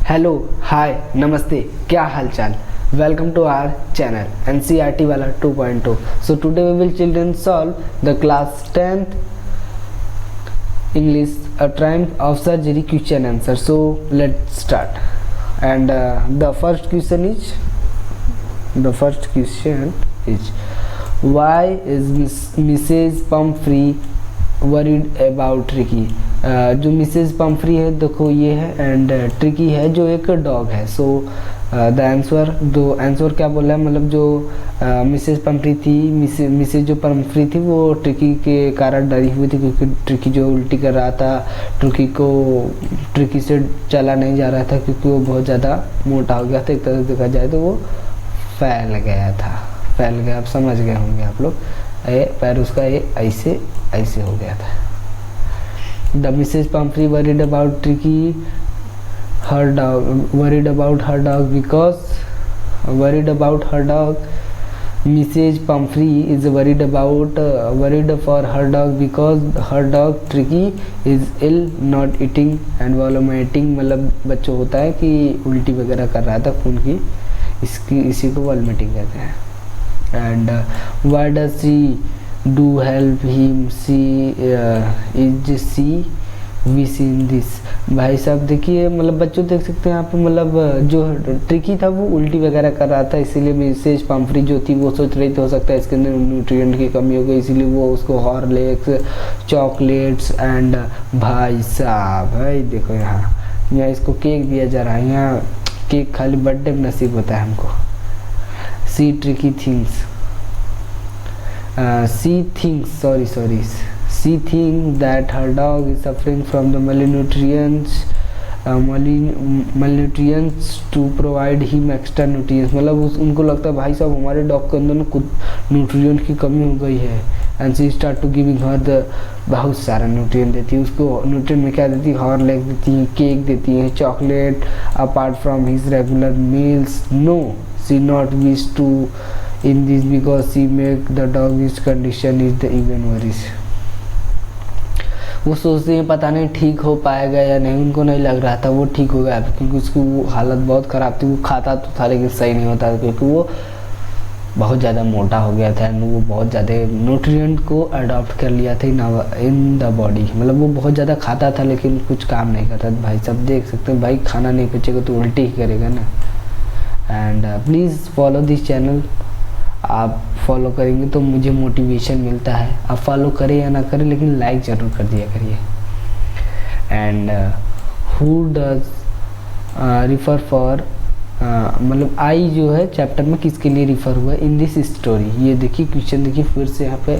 Hello, हाय, नमस्ते, क्या हाल चाल। Welcome to our channel NCERT वाला 2.0. So today we will children solve the class 10th English a triumph of surgery question answer. So let's start. And the first question is why is Mrs. Pumphrey worried about Tricky? जो Mrs Pomfrey है देखो ये है, and tricky है जो एक dog है. So the answer क्या बोला है, मतलब जो मिसेज पम्फ्री थी, मिसेज जो पम्फ्री थी वो ट्रिकी के कारण डरी हुई थी, क्योंकि ट्रिकी जो उल्टी कर रहा था, ट्रिकी से चला नहीं जा रहा था क्योंकि वो बहुत ज़्यादा मोटा हो गया था. एक तरह से देखा जाए तो वो फैल गया. आप समझ गए होंगे आप लोग. पैर उसका ऐसे हो गया था. The Mrs. Pumphrey worried about Tricky, her dog. Worried about her dog. Mrs. Pumphrey is worried for her dog because her dog Tricky is ill, not eating and vomiting. मतलब बच्चों होता है कि उल्टी वगैरह कर रहा था, खून की, इसी को वॉमिटिंग कहते हैं. And why does she do help him? Is she wishing this? भाई साहब देखिए, मतलब बच्चों देख सकते हैं आप, मतलब जो ट्रिकी था वो उल्टी वगैरह कर रहा था, इसीलिए मिसेज पम्फ्री जो थी वो सोच रही थी हो सकता है इसके अंदर न्यूट्रिएंट की कमी हो गई, इसीलिए वो उसको हॉर्लिक्स, चॉकलेट्स एंड भाई साहब भाई देखो यहाँ इसको केक दिया जा रहा है. यहाँ केक खाली बर्थडे में नसीब होता है हमको. She thinks that her dog is suffering from the malnutrients to provide him extra nutrients. मतलब उनको लगता है भाई साहब हमारे डॉग के अंदर कुछ न्यूट्रिएंट की कमी हो गई है. And she start to giving her the बहुत सारा न्यूट्रिएंट देती है उसको. न्यूट्रिएंट में क्या देती है? हॉर्लिक्स देती है, केक देती है, chocolate apart from his regular meals. No, she not wish to in this because she make the dog's condition is the even worse. वो सोचते हैं पता नहीं ठीक हो पाएगा या नहीं. उनको नहीं लग रहा था वो ठीक हो गया, क्योंकि उसकी वो हालत बहुत ख़राब थी. वो खाता तो था लेकिन सही नहीं होता था, क्योंकि वो बहुत ज़्यादा मोटा हो गया था. वो बहुत ज़्यादा न्यूट्रिएंट को अडॉप्ट कर लिया था इन द बॉडी. मतलब वो बहुत ज़्यादा खाता था लेकिन कुछ काम नहीं करता. भाई सब देख सकते हैं, भाई खाना नहीं बचेगा तो उल्टी ही करेगा ना. And please follow this channel. आप फॉलो करेंगे तो मुझे मोटिवेशन मिलता है. आप फॉलो करें या ना करें लेकिन लाइक ज़रूर कर दिया करिए. And who does refer for, मतलब आई जो है चैप्टर में किसके लिए रिफ़र हुआ इन दिस स्टोरी. ये देखिए क्वेश्चन देखिए फिर से यहाँ पे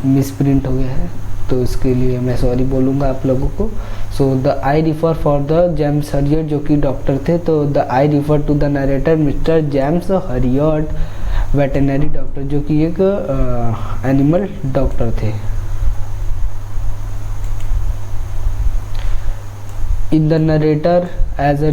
मिस प्रिंट हो गया है, तो इसके लिए मैं सॉरी बोलूँगा आप लोगों को. So the I refer for the James Herriot जो कि डॉक्टर थे. तो the I refer to the narrator mister James Herriot, veterinary doctor, जो कि एक एनिमल डॉक्टर थे. In the narrator as a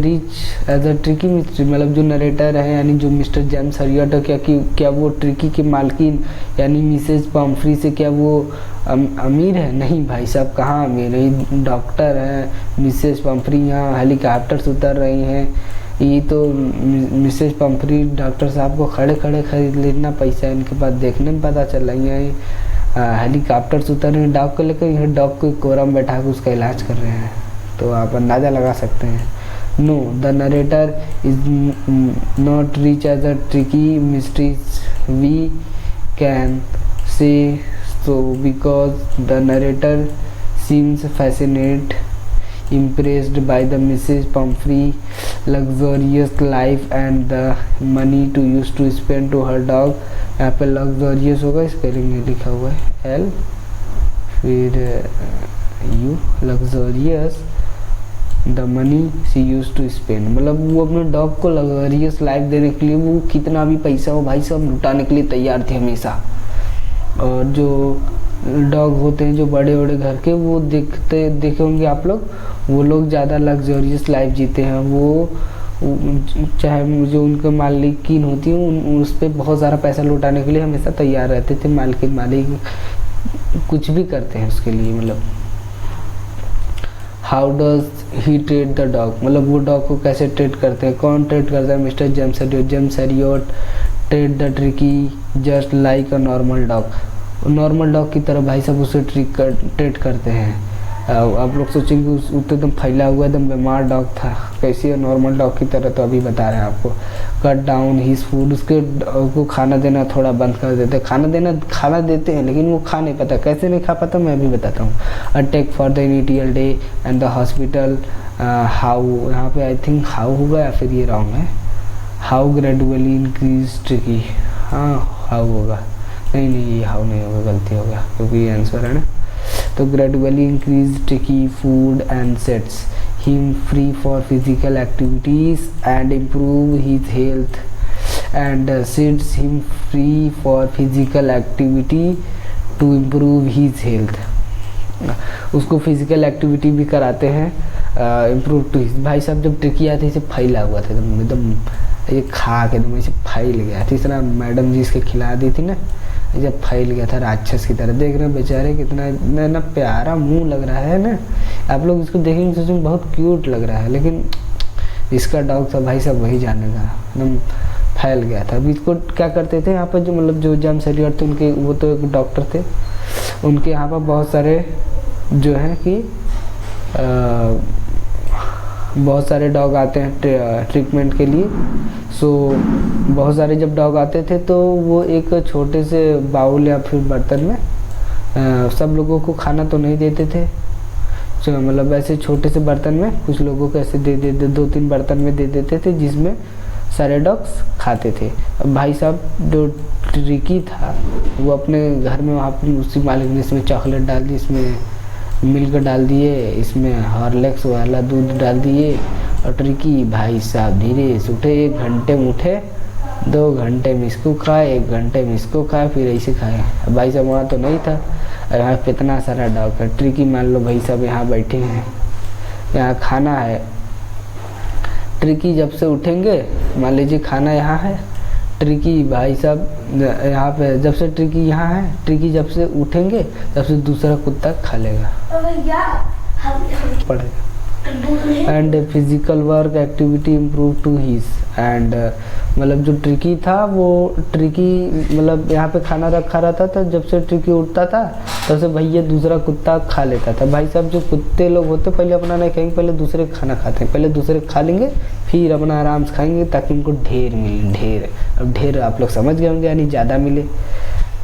Tricki mystery. मतलब जो नरेटर है यानी जो मिस्टर जेम्स हरियट है, क्या वो ट्रिकी के मालकिन यानी मिसेज पम्फ्री से क्या वो अमीर है? नहीं भाई साहब, कहाँ अमीर है. डॉक्टर है मिसेज पम्फ्री, यहाँ हेलीकॉप्टर से उतर रही हैं. ये तो मिसेज पम्फ्री डॉक्टर साहब को खड़े खरीद लेना पैसा है इनके पास. देखने में पता चल रही है हेलीकॉप्टर से उतर रहे हैं डॉग को लेकर. यहाँ डॉग को कोरा में बैठा कर उसका इलाज कर रहे हैं, तो आप अंदाज़ा लगा सकते हैं. No, the narrator is not rich as a tricky mysteries we can say so because the narrator seems fascinated, impressed by the Mrs. Pumphrey luxurious life and the money to use to spend to her dog. यहाँ पे luxurious होगा, spelling में लिखा हुआ है L फिर U, luxurious the money she used to spend. मतलब वो अपने डॉग को luxurious लाइफ देने के लिए वो कितना भी पैसा हो भाई साहब लुटाने के लिए तैयार थे हमेशा. और जो डॉग होते हैं जो बड़े घर के, वो देखे होंगे आप लोग, वो लोग ज़्यादा लग्जरियस लाइफ जीते हैं. वो चाहे जो उनके मालिकिन होती हैं उस पर बहुत सारा पैसा लुटाने के लिए हमेशा तैयार रहते थे. मालिक कुछ भी करते हैं उसके लिए. मतलब how does he treat the dog, मतलब वो डॉग को कैसे ट्रीट करते हैं, कौन ट्रीट करता है, mister James Herriot. James Herriot treat the Tricki just like a normal dog, normal dog की तरह भाई साहब उसे ट्रीट करते हैं। आप लोग सोचेंगे उस तो एकदम फैला हुआ एकदम बीमार डॉग था, कैसी है नॉर्मल डॉग की तरह, तो अभी बता रहे हैं आपको। कट डाउन हिज फूड, उसके को खाना देना थोड़ा बंद कर देते हैं, खाना देते हैं लेकिन वो खा नहीं पाता, कैसे नहीं खा पाता मैं अभी बताता हूँ। Attack for the initial day and the hospital, how, यहाँ पे आई थिंक हाउ होगा या फिर ये रॉन्ग है, हाउ ग्रेजुअली इंक्रीज ट्रिकी, हाँ हाउ होगा, नहीं ये हाउ नहीं होगा, गलती हो गया क्योंकि ये आंसर है ना। तो gradually increase tricky food and sets him free for physical activities and improve his health and sets him free for physical activity to improve his health, उसको फिजिकल एक्टिविटी भी कराते हैं, इम्प्रूव टू हिज। भाई साहब जब tricky आया था इसे फैला हुआ था एकदम ये खा के एकदम ऐसे फैल गया था, इस तरह मैडम जी इसके खिला दी थी ना, जब फैल गया था राक्षस की तरह। देख रहे हैं बेचारे कितना ना प्यारा मुंह लग रहा है ना, आप लोग इसको देखेंगे सोचेंगे बहुत क्यूट लग रहा है, लेकिन इसका डॉग था भाई साहब वही जानेगा, एकदम फैल गया था। अभी इसको क्या करते थे यहाँ पर जो मतलब जो जेम्स हरियट थे उनके, वो तो एक डॉक्टर थे, उनके यहाँ पर बहुत सारे जो है कि बहुत सारे डॉग आते हैं ट्रीटमेंट के लिए। सो बहुत सारे जब डॉग आते थे तो वो एक छोटे से बाउल या फिर बर्तन में सब लोगों को खाना तो नहीं देते थे, मतलब ऐसे छोटे से बर्तन में कुछ लोगों को ऐसे दे 2-3 बर्तन में दे देते थे जिसमें सारे डॉग्स खाते थे। अब भाई साहब जो ट्रिकी था वो अपने घर में वहाँ पर उसी मालिक ने इसमें चॉकलेट डाल दी, इसमें मिल्क डाल दिए, इसमें हॉर्लिक्स वाला दूध डाल दिए, और ट्रिकी भाई साहब धीरे से उठे, 1 घंटे में उठे, 2 घंटे में इसको खाए, 1 घंटे में इसको खाए, फिर ऐसे खाए। भाई साहब वहाँ तो नहीं था, यहाँ पे इतना सारा डॉग है। ट्रिकी मान लो भाई साहब यहाँ बैठे हैं, यहाँ खाना है, ट्रिकी जब से उठेंगे मान लीजिए खाना यहाँ है, ट्रिकी भाई साहब यहाँ पे जब से ट्रिकी यहाँ है, ट्रिकी जब से उठेंगे तब से दूसरा कुत्ता खा लेगा पड़ेगा। And physical work activity improve to his and, मतलब जो ट्रिकी था वो ट्रिकी मतलब यहाँ पे खाना रखा रहता था, जब से ट्रिकी उठता था तब से भैया दूसरा कुत्ता खा लेता था। भाई साहब जो कुत्ते लोग होते पहले अपना नहीं खाएंगे, पहले दूसरे खाना खाते हैं, पहले दूसरे खा लेंगे फिर अपना आराम से खाएंगे ताकि उनको ढेर मिले, ढेर। अब ढेर आप लोग समझ गए होंगे यानी ज़्यादा मिले।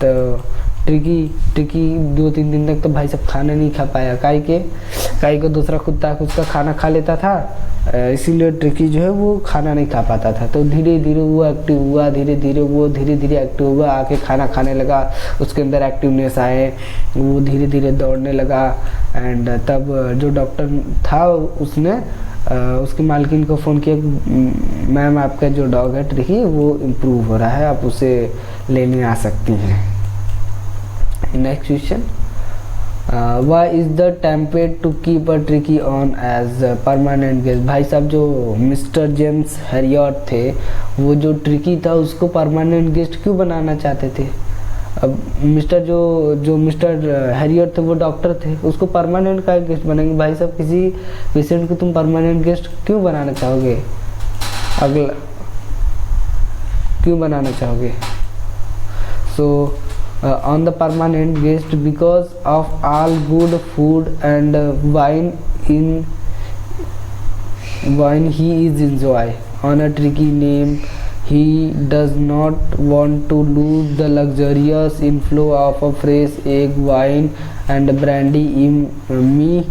तो ट्रिकी 2-3 दिन तक तो भाई साहब खाना नहीं खा पाया, काई को दूसरा कुत्ता उसका खाना खा लेता था, इसीलिए ट्रिकी जो है वो खाना नहीं खा पाता था। तो धीरे धीरे वो एक्टिव हुआ, धीरे धीरे एक्टिव हुआ, आके खाना खाने लगा, उसके अंदर एक्टिवनेस आए, वो धीरे धीरे दौड़ने लगा। एंड तब जो डॉक्टर था उसने उसकी मालकिन को फ़ोन किया, मैम आपका जो डॉग है ट्रिकी वो इम्प्रूव हो रहा है, आप उसे लेने आ सकती हैं। Next question, why is the template to keep a tricky on as permanent guest. भाई साहब जो मिस्टर जेम्स हरियट थे वो जो ट्रिकी था उसको परमानेंट गेस्ट क्यों बनाना चाहते थे। अब जो मिस्टर हरियट थे वो डॉक्टर थे, उसको परमानेंट का गेस्ट बनेंगे। भाई साहब किसी पेशेंट को तुम परमानेंट गेस्ट क्यों बनाना चाहोगे, अगला क्यों बनाना चाहोगे। सो on the permanent guest because of all good food and wine he is enjoy on a tricky name. He does not want to lose the luxurious inflow of a fresh egg, wine and brandy in me.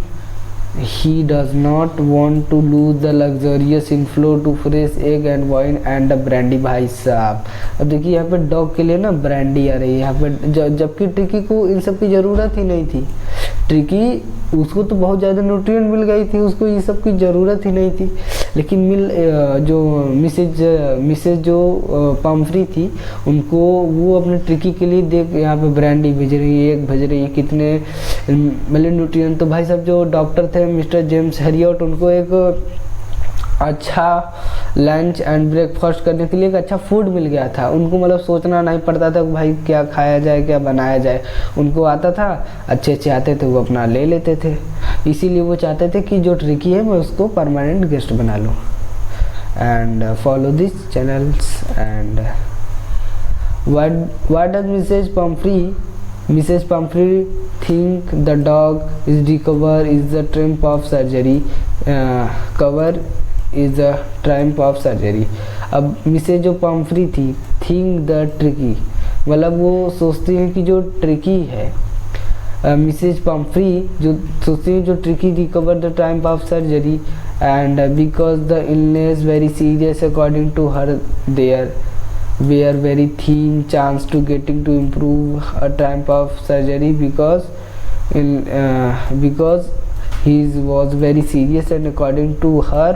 He does not want to lose the luxurious inflow to fresh egg and wine and brandy। भाई साहब अब देखिए यहाँ पे dog के लिए ना brandy आ रही है यहाँ पे, जबकि ट्रिकी को इन सब की ज़रूरत ही नहीं थी। ट्रिकी उसको तो बहुत ज़्यादा न्यूट्रिएंट मिल गई थी, उसको ये सब की ज़रूरत ही नहीं थी। लेकिन जो मिसेज जो पम्फ्री थी उनको वो अपने ट्रिकी के लिए देख यहाँ पे ब्रांडी भेज रही है, एक भेज रही है, कितने मतलब न्यूट्रिएंट। तो भाई साहब जो डॉक्टर थे मिस्टर जेम्स हरियट उनको एक अच्छा लंच एंड ब्रेकफास्ट करने के लिए एक अच्छा फूड मिल गया था। उनको मतलब सोचना नहीं पड़ता था कि भाई क्या खाया जाए क्या बनाया जाए, उनको आता था, अच्छे आते थे वो अपना ले लेते थे। इसीलिए वो चाहते थे कि जो ट्रिकी है मैं उसको परमानेंट गेस्ट बना लूँ। And follow this channels and what does Mrs Pumphrey think the dog is recover is the triumph of surgery cover is the triumph of surgery. अब मिसेज जो पम्फ्री थी थिंक द ट्रिकी, मतलब वो सोचती हैं कि जो ट्रिकी है, मिसेज पम्फ्री जो सोचती है जो tricky recover the triumph of surgery and because the illness very serious according to her there were very thin chance to getting to improve a type of surgery because he was very serious and according to her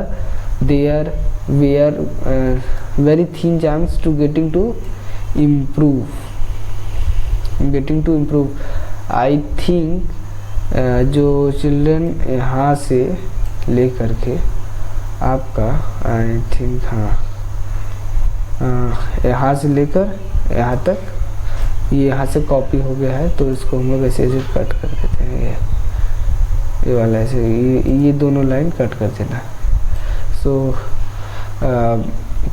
there were very thin chance to getting to improve I think जो children यहाँ से लेकर के आपका I think यहाँ से लेकर यहाँ तक ये यहाँ से कॉपी हो गया है, तो इसको हम लोग ऐसे ऐसे कट कर देते हैं। ये वाला ऐसे ये दोनों लाइन कट कर देना।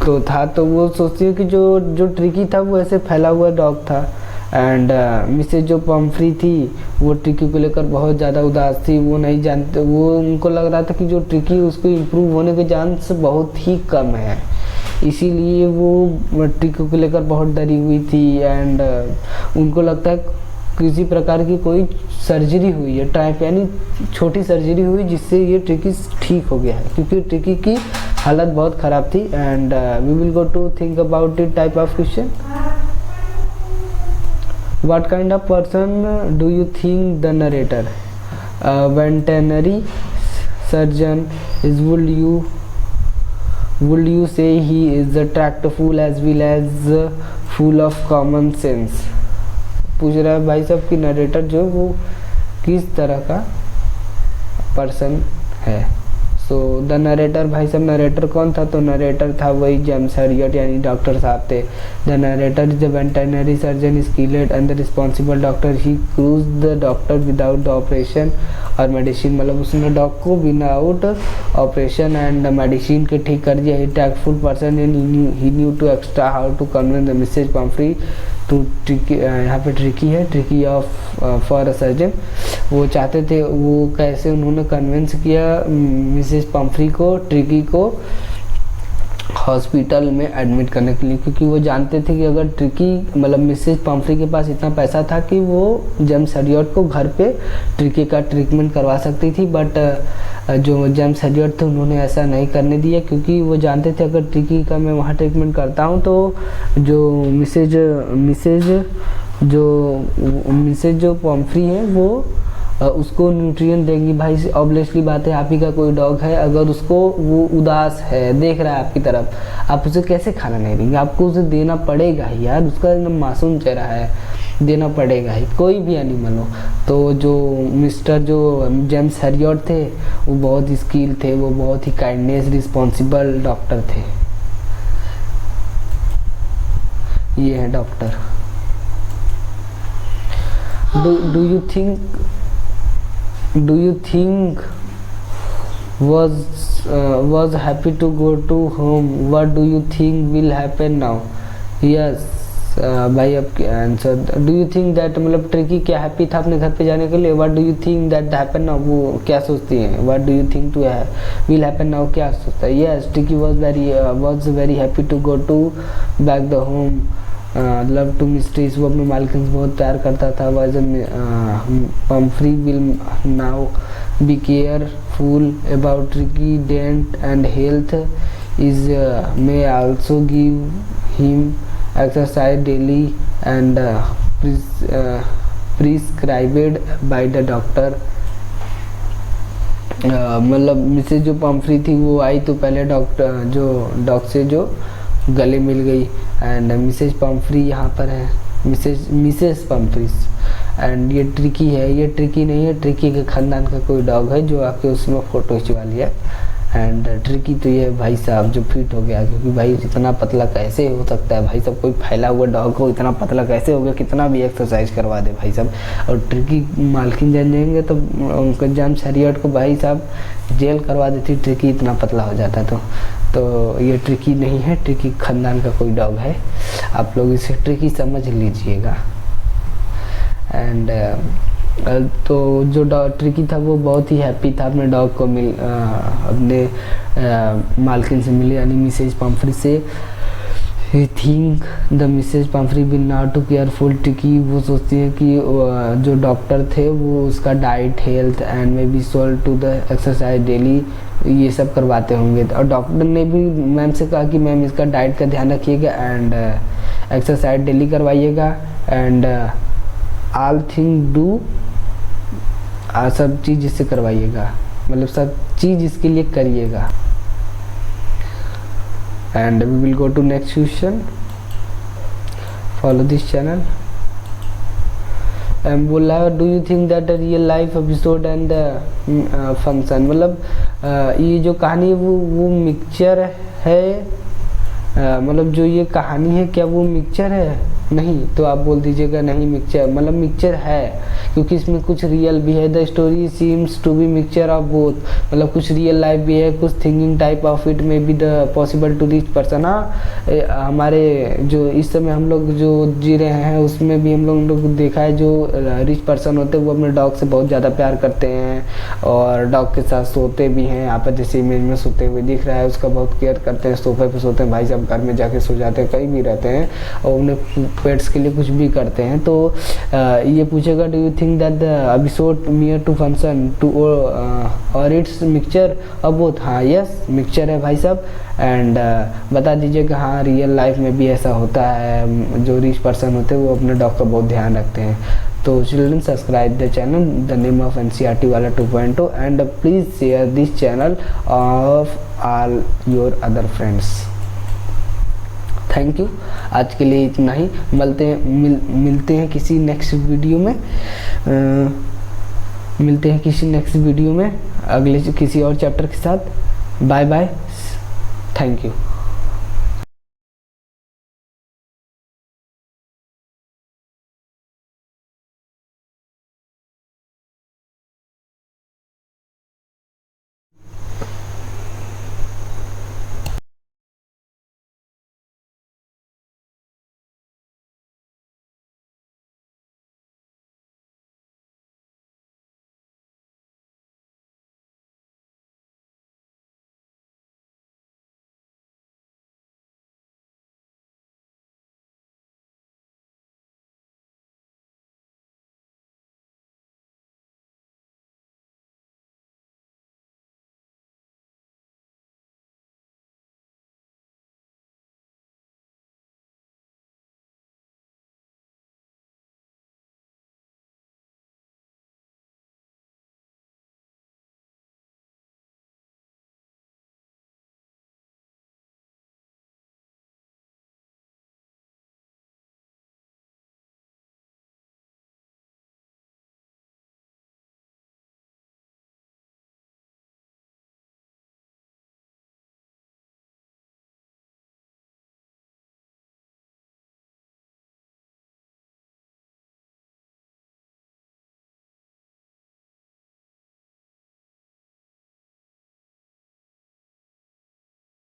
तो था तो वो सोचती है कि जो ट्रिकी था वो ऐसे फैला हुआ डॉग था एंड मिसेज जो पम्फ्री थी वो ट्रिकी को लेकर बहुत ज़्यादा उदास थी। वो नहीं जानते, वो उनको लग रहा था कि जो ट्रिकी उसको इम्प्रूव होने के चांस बहुत ही कम है, इसीलिए वो ट्रिकी को लेकर बहुत डरी हुई थी एंड उनको लगता है किसी प्रकार की कोई सर्जरी हुई है, टाइप यानी छोटी सर्जरी हुई जिससे ये ट्रिकी ठीक हो गया है, क्योंकि ट्रिकी की हालत बहुत ख़राब थी। And we will go to think about it type of question. What kind of person do you think the narrator veterinary surgeon is would you say he is tractful as well as full of common sense? पूछ रहा है भाई साहब कि narrator जो वो किस तरह का पर्सन है। सो द नरेटर, भाई साहब नरेटर कौन था? तो नरेटर था वही जेम्स हरियट यानी डॉक्टर साहब थे। The narrator is the veterinary surgeon skilled and the responsible doctor, he cruise the doctor without the operation और मेडिसिन, मतलब उसने डॉग को विदाउट ऑपरेशन एंड मेडिसिन के ठीक कर दिया। He tactful person and he knew to extra how to convince the Mrs Pumphrey to Tricki, यहाँ पे ट्रिकी है, Tricki off for a surgeon. वो चाहते थे, वो कैसे उन्होंने कन्विंस किया मिसेज पम्फ्री को ट्रिकी को हॉस्पिटल में एडमिट करने के लिए, क्योंकि वो जानते थे कि अगर ट्रिकी मतलब मिसेज पम्फ्री के पास इतना पैसा था कि वो जेम्स हरियट को घर पे ट्रिकी का ट्रीटमेंट करवा सकती थी, बट जो जेम्स हरियट थे उन्होंने ऐसा नहीं करने दिया, क्योंकि वो जानते थे अगर ट्रिकी का मैं वहाँ ट्रीटमेंट करता हूँ तो जो मिसेज जो पम्फ्री है वो उसको न्यूट्रिएंट देंगी। भाई ऑब्वियसली बात है, आप ही का कोई डॉग है, अगर उसको वो उदास है, देख रहा है आपकी तरफ, आप उसे कैसे खाना नहीं देंगे? आपको उसे देना पड़ेगा ही यार, उसका एकदम मासूम चेहरा है, देना पड़ेगा ही, कोई भी एनिमल हो। तो जो मिस्टर जो जेम्स हरियट थे वो बहुत स्किल थे, वो बहुत ही काइंडनेस रिस्पॉन्सिबल डॉक्टर थे। ये है doctor. Do you think was happy to go to home? What do you think will happen now? Yes, भाई आपके answer. Do you think that, मतलब ट्रिकी क्या हैप्पी था अपने घर पे जाने के लिए? What do you think that happen now, वो क्या सोचती हैं? What do you think to will happen now, क्या सोचता है? Yes, Tricky was very happy to go to back the home, love to mistress, वो अपने मालकिन से बहुत प्यार करता था। Was Pumphrey will now be careful about Tricky डेंट and health is may also give him exercise daily and prescribed by the doctor. मतलब मिसेज जो पम्फ्री थी वो आई तो पहले डॉग से जो गले मिल गई एंड मिसेज पम्फ्री यहाँ पर है, मिसेज पम्फ्री एंड ये ट्रिकी है, ये ट्रिकी नहीं है, ट्रिकी के खानदान का कोई डॉग है जो आके उसमें फ़ोटो खिंचवा लिया एंड ट्रिकी तो ये भाई साहब जो फिट हो गया, क्योंकि भाई इतना पतला कैसे हो सकता है भाई साहब, कोई फैला हुआ डॉग हो इतना पतला कैसे हो गया, कितना भी एक्सरसाइज करवा दे भाई साहब। और ट्रिकी मालकिन जान जाएंगे तो उनका जेम्स हैरियट को भाई साहब जेल करवा देती, ट्रिकी इतना पतला हो जाता। तो ये ट्रिकी नहीं है, ट्रिकी खानदान का कोई डॉग है, आप लोग इसे ट्रिकी समझ लीजिएगा। एंड तो जो डॉग ट्रिकी था वो बहुत ही हैप्पी था अपने डॉग को अपने मालकिन से मिले, यानी मिसेज पम्फ्री से। He think the Mrs Pumphrey will not to careful Tricki, वो सोचती है कि जो डॉक्टर थे वो उसका diet, health and may be sold to the exercise daily, ये सब करवाते होंगे। और डॉक्टर ने भी मैम से कहा कि मैम इसका डाइट का ध्यान रखिएगा एंड एक्सरसाइज डेली करवाइएगा एंड ऑल थिंग डू, सब चीज़ इससे करवाइएगा, मतलब सब चीज़ इसके लिए करिएगा। And we will go to next question, follow this channel. बोल रहा है do you think that real life episode and function, मतलब ये जो कहानी है वो मिक्सचर है, मतलब जो ये कहानी है क्या वो मिक्सचर है? नहीं, तो आप बोल दीजिएगा नहीं मिक्सचर, मतलब मिक्सचर है, क्योंकि इसमें कुछ रियल भी है। The story seems to be mixture of both, मतलब कुछ रियल लाइफ भी है, कुछ thinking type of it may be the possible to rich person. हाँ, हमारे जो इस समय हम लोग जो जी रहे हैं उसमें भी हम लोग देखा है, जो रिच पर्सन होते हैं वो अपने डॉग से बहुत ज़्यादा प्यार करते हैं और डॉग के साथ सोते भी हैं। आप जैसे इमेज में सोते हुए दिख रहा है, उसका बहुत केयर करते हैं, सोफे पे सोते हैं भाई साहब, घर में जाके सो जाते हैं, कहीं भी रहते हैं और उन्हें पेट्स के लिए कुछ भी करते हैं। तो ये पूछेगा do you think that the episode near to function to और इट्स मिक्सचर ऑफ बोथ? हाँ, यस मिक्सचर है भाई साहब। एंड बता दीजिएगा हाँ रियल लाइफ में भी ऐसा होता है, जो रिच पर्सन होते हैं वो अपने डॉग का बहुत ध्यान रखते हैं। तो children subscribe the channel the name of NCERT वाला 2.0 and please share this channel of all your other friends. Thank you, आज के लिए इतना ही। मिलते हैं किसी नेक्स्ट वीडियो में, मिलते हैं किसी नेक्स्ट वीडियो में अगले किसी और चैप्टर के साथ। Bye bye, thank you.